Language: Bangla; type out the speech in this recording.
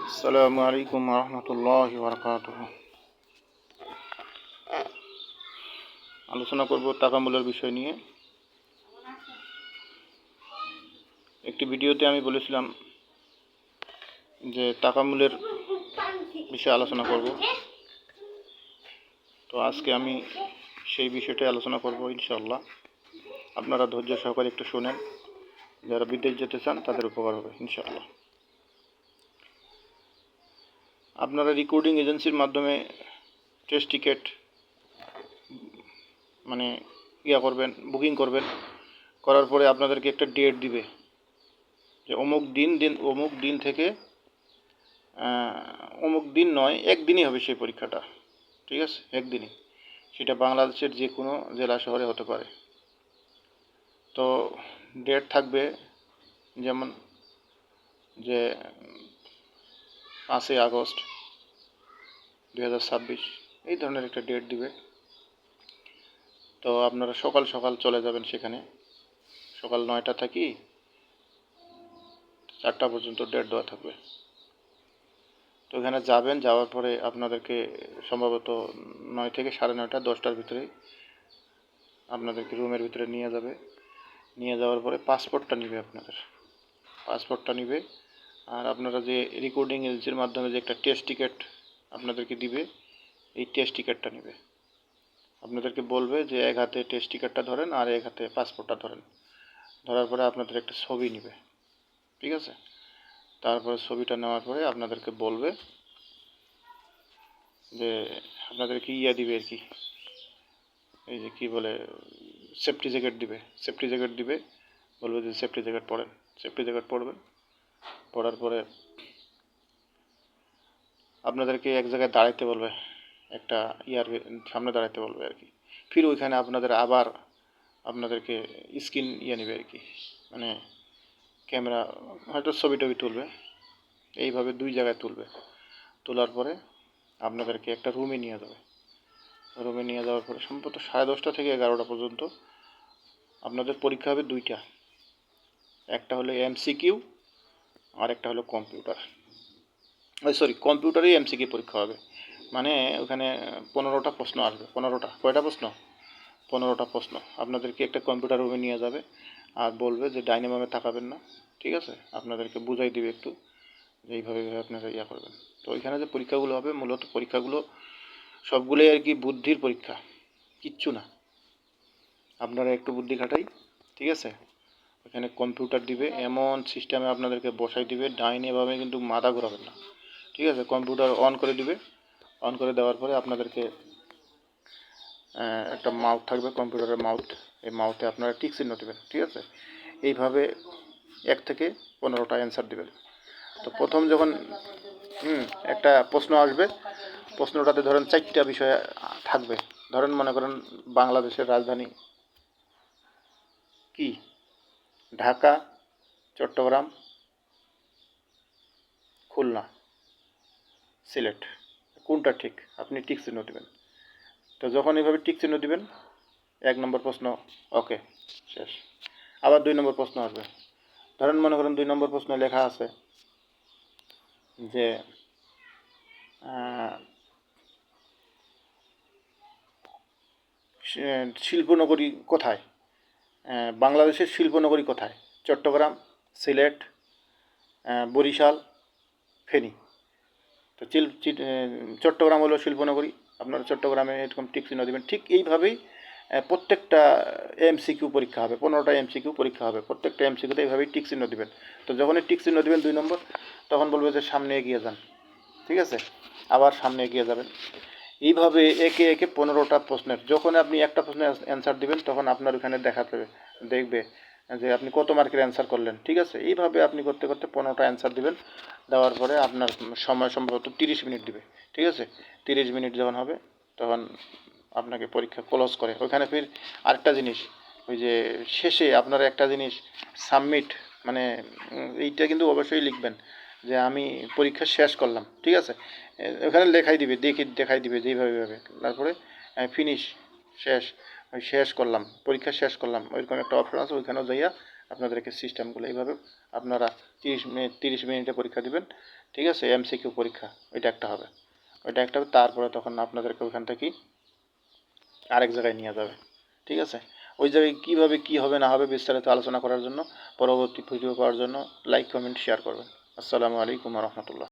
আসসালামু আলাইকুম রহমতুল্লাহি ওয়া বারাকাতুহু। আলোচনা করব তাকামুলের বিষয় নিয়ে। একটি ভিডিওতে আমি বলেছিলাম যে তাকামুলের বিষয়ে আলোচনা করব, তো আজকে আমি সেই বিষয়টাই আলোচনা করব ইনশাআল্লাহ। আপনারা ধৈর্য সহকারে একটু শুনেন, যারা বিদেশ যেতে চান তাদের উপকার হবে ইনশাআল্লাহ। আপনারা রেকর্ডিং এজেন্সির মাধ্যমে টেস্ট টিকেট করবেন, বুকিং করবেন। করার পরে আপনাদেরকে একটা ডেট দিবে যে অমুক দিন থেকে অমুক দিন নয়, একদিনই হবে সেই পরীক্ষাটা, ঠিক আছে? একদিনই, সেটা বাংলাদেশের যে কোনো জেলা শহরে হতে পারে। তো ডেট থাকবে যেমন যে 5ই আগস্ট 2026, এই ধরনের একটা ডেট দিবে। তো আপনারা সকাল সকাল চলে যাবেন সেখানে, সকাল 9টা থেকে 4টা পর্যন্ত ডেট দেওয়া থাকবে। তো এখানে যাবেন, যাওয়ার পরে আপনাদেরকে সম্ভবত 9 থেকে 9:30 10টার ভিতরে আপনাদেরকে রুমের ভিতরে নিয়ে যাবে। নিয়ে যাওয়ার পরে পাসপোর্টটা নিবে, পাসপোর্টটা নিবে। আর আপনারা যে রেকর্ডিং এজেন্সির মাধ্যমে যে একটা টেস্ট টিকেট আপনাদেরকে দিবে, এই টেস্ট টিকেটটা নিবে। আপনাদেরকে বলবে যে এক হাতে টেস্ট টিকেটটা ধরেন আর এক হাতে পাসপোর্টটা ধরেন। ধরার পরে আপনাদের একটা ছবি নিবে, ঠিক আছে? তারপরে ছবিটা নেওয়ার পরে আপনাদেরকে বলবে যে আপনাদেরকে দিবে আর কি, এই যে কি বলে, সেফটি জ্যাকেট দিবে। বলবে যে সেফটি জ্যাকেট পরেন, সেফটি জ্যাকেট পরবেন। পরার পরে আপনাদেরকে এক জায়গায় দাঁড়াইতে বলবে, একটা সামনে দাঁড়াইতে বলবে আর কি। ফির ওইখানে আবার আপনাদেরকে স্ক্রিন নেবে আর কি, ক্যামেরা, হয়তো ছবি টবি তুলবে। এইভাবে 2 জায়গায় তুলবে। তোলার পরে আপনাদেরকে একটা রুমে নিয়ে যাবে। রুমে নিয়ে যাওয়ার পরে সম্ভবত 10:30 থেকে 11টা পর্যন্ত আপনাদের পরীক্ষা হবে 2টা। একটা হলো এমসিকিউ আর একটা হলো কম্পিউটার। কম্পিউটারেই এমসিকিউ পরীক্ষা হবে। ওখানে 15টা প্রশ্ন আসবে। কয়টা প্রশ্ন? 15টা প্রশ্ন। আপনাদেরকে একটা কম্পিউটার রুমে নিয়ে যাবে আর বলবে যে ডাইনে বামে তাকাবেন না, ঠিক আছে? আপনাদেরকে বুঝাই দিবে একটু যে এইভাবে আপনারা করবেন। তো ওইখানে যে পরীক্ষাগুলো হবে, মূলত পরীক্ষাগুলো সবগুলোই আর কি বুদ্ধির পরীক্ষা, কিচ্ছু না। আপনারা একটু বুদ্ধি খাটাই, ঠিক আছে? ওখানে কম্পিউটার দিবে, এমন সিস্টেমে আপনাদেরকে বসাই দিবে, ডাইনে বামে কিন্তু মাথা ঘোরাবেন না, ঠিক আছে? কম্পিউটার অন করে দিবে। অন করে দেওয়ার পরে আপনাদেরকে একটা মাউথ থাকবে, কম্পিউটারের মাউথ। এই মাউথে আপনারা টিক চিহ্ন দেবেন, ঠিক আছে? এইভাবে 1 থেকে 15টা অ্যান্সার দেবেন। তো প্রথম যখন একটা প্রশ্ন আসবে, প্রশ্নটাতে ধরেন 4টা বিষয় থাকবে। ধরেন মনে করেন বাংলাদেশের রাজধানী কি? ঢাকা, চট্টগ্রাম, খুলনা, সিলেট, কোনটা ঠিক? আপনি টিক চিহ্ন দেবেন। তো যখন এইভাবে টিক চিহ্ন দিবেন, 1 নম্বর প্রশ্ন ওকে, শেষ। আবার 2 নম্বর প্রশ্ন আসবে। ধরেন মনে করেন 2 নম্বর প্রশ্নে লেখা আছে যে শিল্পনগরী কোথায়? বাংলাদেশের শিল্পনগরী কোথায়? চট্টগ্রাম, সিলেট, বরিশাল, ফেনী। তো চট্টগ্রাম হলো শিল্পনগরী। আপনারা চট্টগ্রামে এরকম টিক চিহ্ন দেবেন। ঠিক এইভাবেই প্রত্যেকটা এমসিকিউ পরীক্ষা হবে। 15টা এমসিকিউ পরীক্ষা হবে। প্রত্যেকটা এমসিকিউতে এইভাবেই টিক চিহ্ন দেবেন। তো যখনই টিক চিহ্ন দেবেন 2 নম্বর, তখন বলবে যে সামনে এগিয়ে যান, ঠিক আছে? আবার সামনে এগিয়ে যাবেন। এইভাবে একে একে 15টা প্রশ্নের, যখন আপনি একটা প্রশ্নের অ্যান্সার দিবেন, তখন আপনার ওখানে দেখবে যে আপনি কত মার্কের অ্যান্সার করলেন, ঠিক আছে? এইভাবে আপনি করতে করতে 15টা অ্যান্সার দিবেন। দেওয়ার পরে আপনার সময় সম্ভবত 30 মিনিট দিবে, ঠিক আছে? 30 মিনিট যখন হবে, তখন আপনাকে পরীক্ষা ক্লোজ করে। ওইখানে ফির আরেকটা জিনিস, ওই যে শেষে আপনারা একটা জিনিস সাবমিট, এইটা কিন্তু অবশ্যই লিখবেন যে আমি পরীক্ষা শেষ করলাম, ঠিক আছে? ওখানে দেখাই দিবে যেইভাবে। তারপরে ফিনিশ, শেষ, শেষ করলাম, পরীক্ষা শেষ করলাম, ওইরকম একটা অপশন আছে। ওইখানেও যাইয়া আপনাদেরকে সিস্টেমগুলো এইভাবে আপনারা 30 মিনিটে পরীক্ষা দিবেন, ঠিক আছে? এমসিকিউ পরীক্ষা ওইটা একটা হবে, তারপরে তখন আপনাদেরকে ওইখান থেকেই আরেক জায়গায় নিয়ে যাবে, ঠিক আছে? ওই জায়গায় কীভাবে কী হবে না হবে বিস্তারিত আলোচনা করার জন্য, পরবর্তী ভিডিও পাওয়ার জন্য লাইক কমেন্ট শেয়ার করবেন। আসসালামু আলাইকুম রহমতুল্লাহ।